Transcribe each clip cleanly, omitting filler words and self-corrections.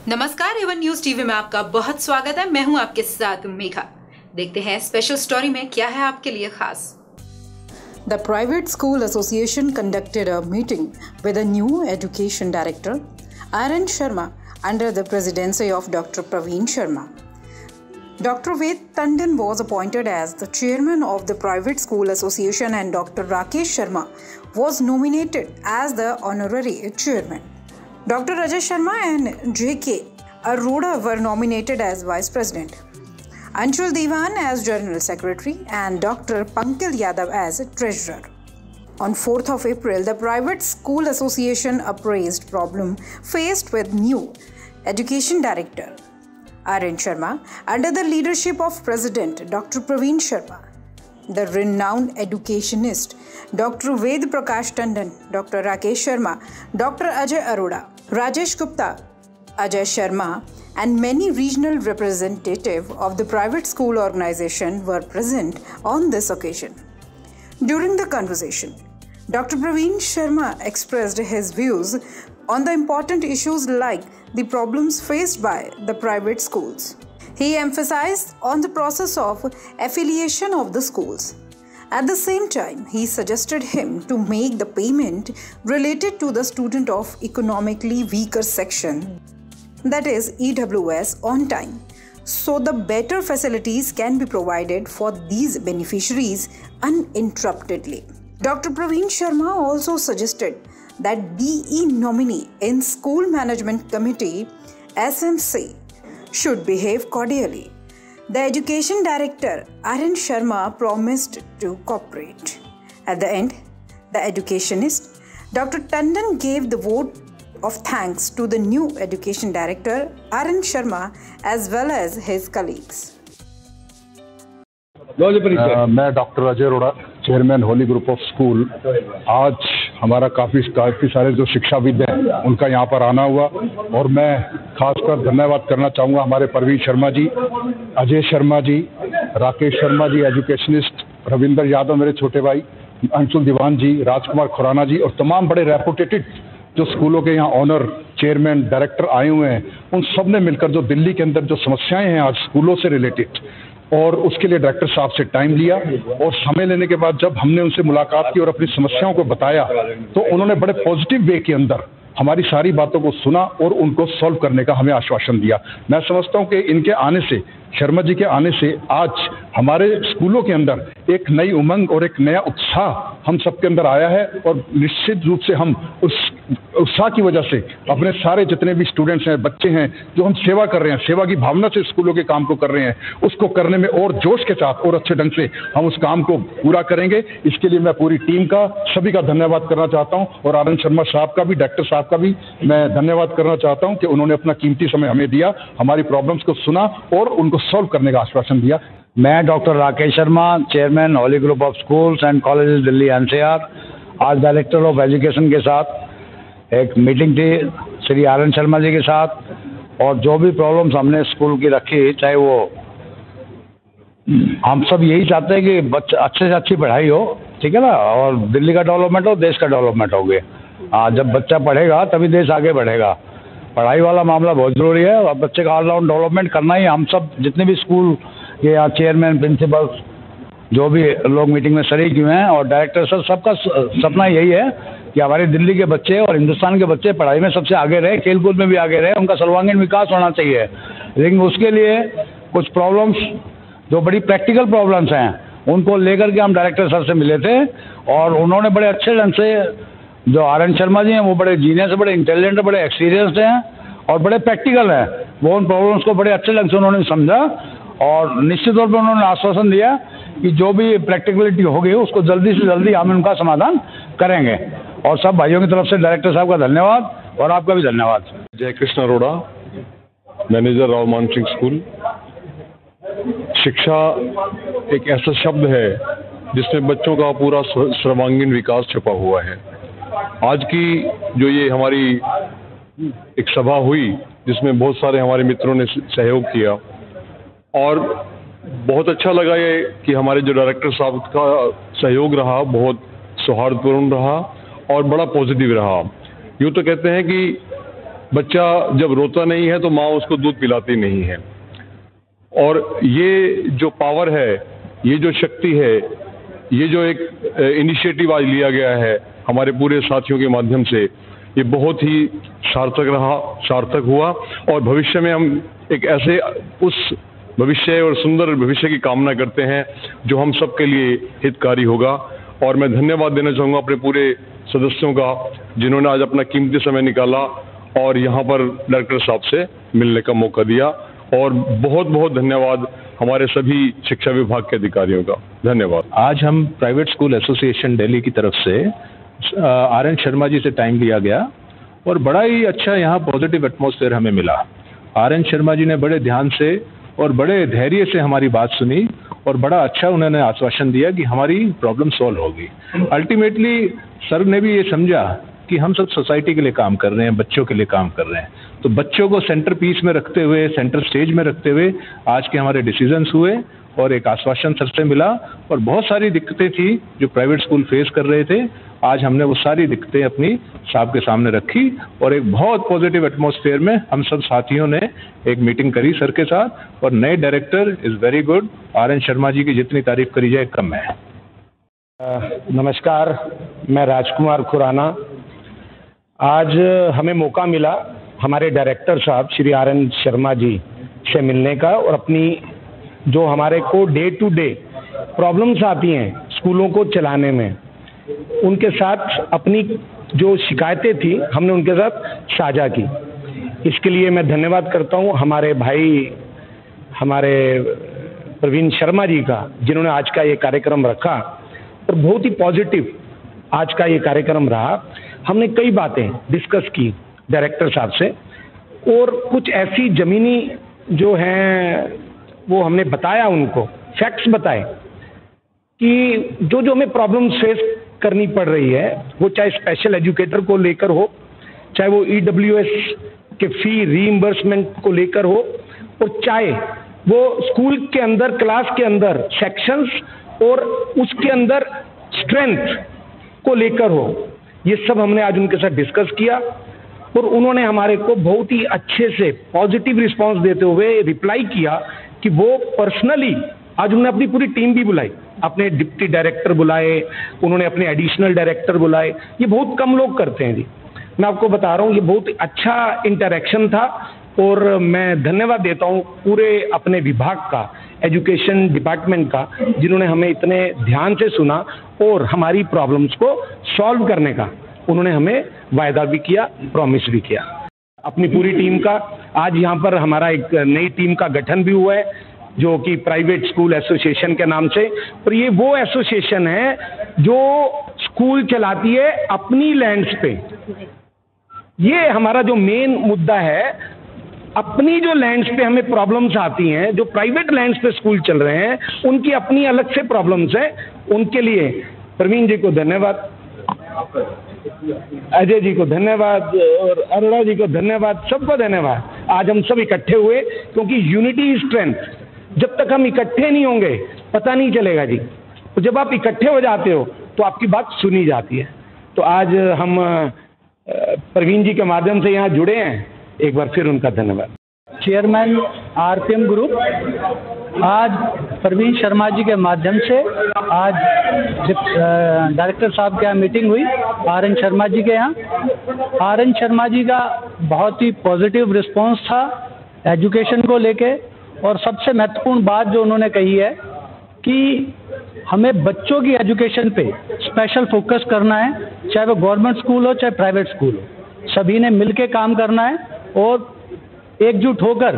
नमस्कार, Avon news TV में आपका बहुत स्वागत है। मैं हूं आपके साथ मेघा। देखते हैं स्पेशल स्टोरी में क्या है आपके लिए खास। The Private School Association conducted a meeting with a new education director, Arun Sharma, under the presidency of Dr. Praveen Sharma. Dr. Ved Tandon was appointed as the chairman of the Private School Association and Dr. Rakesh Sharma was nominated as the honorary chairman. Dr. Rajesh Sharma and J.K. Arora were nominated as vice president, Anshul Diwan as general secretary, and Dr. Pankaj Yadav as treasurer. On 4th of April, the Private School Association appraised problem faced with new education director Arun Sharma under the leadership of President Dr. Praveen Sharma. The renowned educationist Dr. Ved Prakash Tandon, Dr. Rakesh Sharma, Dr. Ajay Arora, Rajesh Gupta, Ajay Sharma, and many regional representatives of the private school organization were present on this occasion. During the conversation, Dr. Praveen Sharma expressed his views on the important issues like the problems faced by the private schools. He emphasized on the process of affiliation of the schools. At the same time, he suggested him to make the payment related to the student of economically weaker section, that is EWS, on time, so the better facilities can be provided for these beneficiaries uninterruptedly. Dr. Praveen Sharma also suggested that DE nominee in School Management Committee SMC should behave cordially. The education director Arun Sharma promised to cooperate. At the end, the educationist Dr. Tandon gave the vote of thanks to the new education director Arun Sharma as well as his colleagues. मैं doctor Ajay Arora, chairman Holi group of school. आज हमारा काफ़ी सारे जो शिक्षाविद हैं उनका यहाँ पर आना हुआ और मैं खासकर धन्यवाद करना चाहूँगा हमारे प्रवीण शर्मा जी, अजय शर्मा जी, राकेश शर्मा जी एजुकेशनिस्ट, रविंदर यादव मेरे छोटे भाई, अंशुल दीवान जी, राजकुमार खुराना जी और तमाम बड़े रेपुटेटेड जो स्कूलों के यहाँ ऑनर, चेयरमैन, डायरेक्टर आए हुए हैं। उन सब ने मिलकर जो दिल्ली के अंदर जो समस्याएं हैं आज स्कूलों से रिलेटेड, और उसके लिए डायरेक्टर साहब से टाइम लिया और समय लेने के बाद जब हमने उनसे मुलाकात की और अपनी समस्याओं को बताया तो उन्होंने बड़े पॉजिटिव वे के अंदर हमारी सारी बातों को सुना और उनको सॉल्व करने का हमें आश्वासन दिया। मैं समझता हूं कि इनके आने से, शर्मा जी के आने से आज हमारे स्कूलों के अंदर एक नई उमंग और एक नया उत्साह हम सबके अंदर आया है और निश्चित रूप से हम उस उत्साह की वजह से अपने सारे जितने भी स्टूडेंट्स हैं, बच्चे हैं, जो हम सेवा कर रहे हैं, सेवा की भावना से स्कूलों के काम को कर रहे हैं, उसको करने में और जोश के साथ और अच्छे ढंग से हम उस काम को पूरा करेंगे। इसके लिए मैं पूरी टीम का, सभी का धन्यवाद करना चाहता हूं और आनंद शर्मा साहब का भी, डायरेक्टर साहब का भी मैं धन्यवाद करना चाहता हूं कि उन्होंने अपना कीमती समय हमें दिया, हमारी प्रॉब्लम्स को सुना और उनको सॉल्व करने का आश्वासन दिया। मैं doctor Rakesh Sharma, chairman Holi group of schools and colleges Delhi NCR, आज डायरेक्टर ऑफ एजुकेशन के साथ एक मीटिंग थी श्री आरएन शर्मा जी के साथ, और जो भी प्रॉब्लम्स हमने स्कूल की रखी, चाहे वो हम सब यही चाहते हैं कि बच्चे अच्छे से अच्छी पढ़ाई हो, ठीक है ना, और दिल्ली का डेवलपमेंट हो, देश का डेवलपमेंट हो गया। जब बच्चा पढ़ेगा तभी देश आगे बढ़ेगा। पढ़ाई वाला मामला बहुत ज़रूरी है और बच्चे का ऑलराउंड डेवलपमेंट करना ही हम सब जितने भी स्कूल के यहाँ चेयरमैन, प्रिंसिपल्स, जो भी लोग मीटिंग में शरीक हुए हैं और डायरेक्टर सर, सबका सपना यही है कि हमारे दिल्ली के बच्चे और हिंदुस्तान के बच्चे पढ़ाई में सबसे आगे रहे, खेलकूद में भी आगे रहे, उनका सर्वांगीण विकास होना चाहिए। लेकिन उसके लिए कुछ प्रॉब्लम्स जो बड़ी प्रैक्टिकल प्रॉब्लम्स हैं उनको लेकर के हम डायरेक्टर सर से मिले थे और उन्होंने बड़े अच्छे ढंग से, जो आरएन शर्मा जी हैं वो बड़े जीनियस, बड़े इंटेलिजेंट, बड़े एक्सपीरियंस्ड हैं और बड़े प्रैक्टिकल हैं, वो उन प्रॉब्लम्स को बड़े अच्छे ढंग से उन्होंने समझा और निश्चित तौर पर उन्होंने आश्वासन दिया कि जो भी प्रैक्टिकलिटी होगी उसको जल्दी से जल्दी हम उनका समाधान करेंगे। और सब भाइयों की तरफ से डायरेक्टर साहब का धन्यवाद और आपका भी धन्यवाद। जय कृष्ण अरोड़ा, मैनेजर राव मान सिंह स्कूल। शिक्षा एक ऐसा शब्द है जिसमें बच्चों का पूरा सर्वांगीण विकास छुपा हुआ है। आज की जो ये हमारी एक सभा हुई जिसमें बहुत सारे हमारे मित्रों ने सहयोग किया और बहुत अच्छा लगा ये कि हमारे जो डायरेक्टर साहब का सहयोग रहा बहुत सौहार्दपूर्ण रहा और बड़ा पॉजिटिव रहा। यूँ तो कहते हैं कि बच्चा जब रोता नहीं है तो माँ उसको दूध पिलाती नहीं है। और ये जो पावर है, ये जो शक्ति है, ये जो एक इनिशिएटिव आज लिया गया है हमारे पूरे साथियों के माध्यम से, ये बहुत ही सार्थक हुआ। और भविष्य में हम एक ऐसे उस भविष्य और सुंदर भविष्य की कामना करते हैं जो हम सबके लिए हितकारी होगा। और मैं धन्यवाद देना चाहूँगा अपने पूरे सदस्यों का, जिन्होंने आज अपना कीमती समय निकाला और यहाँ पर डायरेक्टर साहब से मिलने का मौका दिया। और बहुत बहुत धन्यवाद हमारे सभी शिक्षा विभाग के अधिकारियों का। धन्यवाद। आज हम प्राइवेट स्कूल एसोसिएशन दिल्ली की तरफ से RN शर्मा जी से टाइम लिया गया और बड़ा ही अच्छा यहाँ पॉजिटिव एटमॉस्फेयर हमें मिला। RN शर्मा जी ने बड़े ध्यान से और बड़े धैर्य से हमारी बात सुनी और बड़ा अच्छा उन्होंने आश्वासन दिया कि हमारी प्रॉब्लम सॉल्व होगी। अल्टीमेटली सर ने भी ये समझा कि हम सब सोसाइटी के लिए काम कर रहे हैं, बच्चों के लिए काम कर रहे हैं, तो बच्चों को सेंटर पीस में रखते हुए, सेंटर स्टेज में रखते हुए आज के हमारे डिसीजंस हुए और एक आश्वासन सर से मिला। और बहुत सारी दिक्कतें थी जो प्राइवेट स्कूल फेस कर रहे थे, आज हमने वो सारी दिक्कतें अपनी साहब के सामने रखी और एक बहुत पॉजिटिव एटमॉस्फेयर में हम सब साथियों ने एक मीटिंग करी सर के साथ। और नए director is very good. RN Sharma ji की जितनी तारीफ करी जाए कम है। नमस्कार, मैं राजकुमार खुराना। आज हमें मौका मिला हमारे डायरेक्टर साहब श्री RN शर्मा जी से मिलने का और अपनी जो हमारे को डे टू डे प्रॉब्लम्स आती हैं स्कूलों को चलाने में, उनके साथ अपनी जो शिकायतें थी हमने उनके साथ साझा की। इसके लिए मैं धन्यवाद करता हूं हमारे भाई हमारे प्रवीण शर्मा जी का, जिन्होंने आज का ये कार्यक्रम रखा और बहुत ही पॉजिटिव आज का ये कार्यक्रम रहा। हमने कई बातें डिस्कस की डायरेक्टर साहब से और कुछ ऐसी ज़मीनी जो हैं वो हमने बताया, उनको फैक्ट्स बताए कि जो जो हमें प्रॉब्लम्स फेस करनी पड़ रही है, वो चाहे स्पेशल एजुकेटर को लेकर हो, चाहे वो EWS के फी रीइंबर्समेंट को लेकर हो, और चाहे वो स्कूल के अंदर क्लास के अंदर सेक्शंस और उसके अंदर स्ट्रेंथ को लेकर हो। ये सब हमने आज उनके साथ डिस्कस किया और उन्होंने हमारे को बहुत ही अच्छे से पॉजिटिव रिस्पांस देते हुए रिप्लाई किया कि वो पर्सनली आज उन्होंने अपनी पूरी टीम भी बुलाई, अपने डिप्टी डायरेक्टर बुलाए, उन्होंने अपने एडिशनल डायरेक्टर बुलाए। ये बहुत कम लोग करते हैं जी, मैं आपको बता रहा हूँ। ये बहुत अच्छा इंटरेक्शन था और मैं धन्यवाद देता हूँ पूरे अपने विभाग का, एजुकेशन डिपार्टमेंट का, जिन्होंने हमें इतने ध्यान से सुना और हमारी प्रॉब्लम्स को सॉल्व करने का उन्होंने हमें वायदा भी किया, प्रॉमिस भी किया। अपनी पूरी टीम का आज यहाँ पर हमारा एक नई टीम का गठन भी हुआ है जो कि प्राइवेट स्कूल एसोसिएशन के नाम से, और ये वो एसोसिएशन है जो स्कूल चलाती है अपनी लैंड्स पे। ये हमारा जो मेन मुद्दा है, अपनी जो लैंड्स पे हमें प्रॉब्लम्स आती हैं, जो प्राइवेट लैंड्स पे स्कूल चल रहे हैं उनकी अपनी अलग से प्रॉब्लम्स हैं। उनके लिए प्रवीण जी को धन्यवाद, अजय जी को धन्यवाद और अरुणा जी को धन्यवाद, सबको धन्यवाद। आज हम सब इकट्ठे हुए क्योंकि यूनिटी इज स्ट्रेंथ। जब तक हम इकट्ठे नहीं होंगे पता नहीं चलेगा जी, तो जब आप इकट्ठे हो जाते हो तो आपकी बात सुनी जाती है। तो आज हम प्रवीण जी के माध्यम से यहाँ जुड़े हैं, एक बार फिर उनका धन्यवाद। चेयरमैन RPM ग्रुप, आज प्रवीण शर्मा जी के माध्यम से आज डायरेक्टर साहब के यहाँ मीटिंग हुई RN शर्मा जी के यहाँ। RN शर्मा जी का बहुत ही पॉजिटिव रिस्पांस था एजुकेशन को लेके, और सबसे महत्वपूर्ण बात जो उन्होंने कही है कि हमें बच्चों की एजुकेशन पे स्पेशल फोकस करना है, चाहे वो गवर्नमेंट स्कूल हो चाहे प्राइवेट स्कूल हो, सभी ने मिलके काम करना है और एकजुट होकर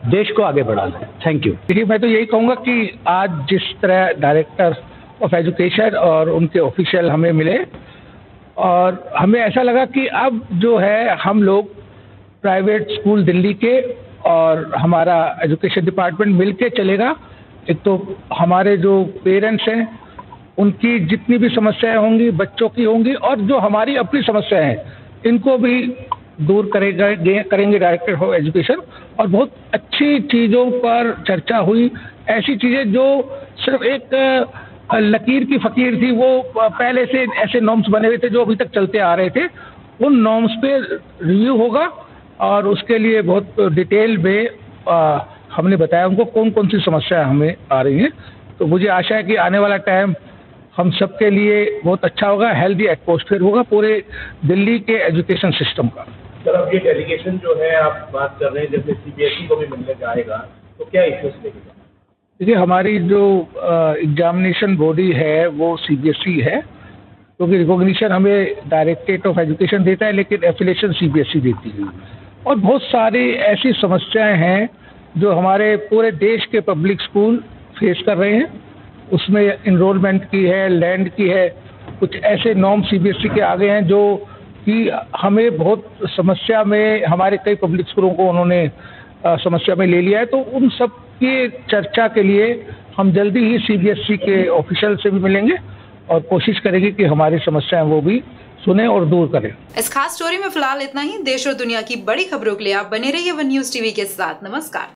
देश को आगे बढ़ाना है। Thank you. देखिए, मैं तो यही कहूँगा कि आज जिस तरह डायरेक्टर ऑफ एजुकेशन और उनके ऑफिशियल हमें मिले और हमें ऐसा लगा कि अब जो है हम लोग प्राइवेट स्कूल दिल्ली के और हमारा एजुकेशन डिपार्टमेंट मिल के चलेगा। एक तो हमारे जो पेरेंट्स हैं उनकी जितनी भी समस्याएं होंगी बच्चों की होंगी, और जो हमारी अपनी समस्याएं हैं इनको भी दूर करेंगे डायरेक्टर ऑफ एजुकेशन। और बहुत अच्छी चीज़ों पर चर्चा हुई, ऐसी चीज़ें जो सिर्फ एक लकीर की फ़कीर थी, वो पहले से ऐसे नॉर्म्स बने हुए थे जो अभी तक चलते आ रहे थे, उन नॉर्म्स पे रिव्यू होगा और उसके लिए बहुत डिटेल में हमने बताया उनको कौन कौन सी समस्याएं हमें आ रही हैं। तो मुझे आशा है कि आने वाला टाइम हम सबके लिए बहुत अच्छा होगा, हेल्दी एटमॉस्फेयर होगा पूरे दिल्ली के एजुकेशन सिस्टम का। सर, अब ये डेलीगेशन जो है आप बात कर रहे हैं, जैसे CBSE को भी मिलने जाएगा, तो क्या इश्यूज लेके? देखिए, हमारी जो एग्जामिनेशन बॉडी है वो CBSE है, क्योंकि रिकॉग्निशन हमें डायरेक्टरेट ऑफ एजुकेशन देता है, लेकिन एफिलिएशन CBSE देती है। और बहुत सारी ऐसी समस्याएं हैं जो हमारे पूरे देश के पब्लिक स्कूल फेस कर रहे हैं। उसमें इनरोलमेंट की है, लैंड की है, कुछ ऐसे नॉर्म CBSE के आगे हैं जो कि हमें बहुत समस्या में, हमारे कई पब्लिक स्कूलों को उन्होंने समस्या में ले लिया है। तो उन सब की चर्चा के लिए हम जल्दी ही CBSE के ऑफिशियल से भी मिलेंगे और कोशिश करेंगे कि हमारी समस्याएं वो भी सुने और दूर करें। इस खास स्टोरी में फिलहाल इतना ही। देश और दुनिया की बड़ी खबरों के लिए आप बने रहिए वन न्यूज टीवी के साथ। नमस्कार।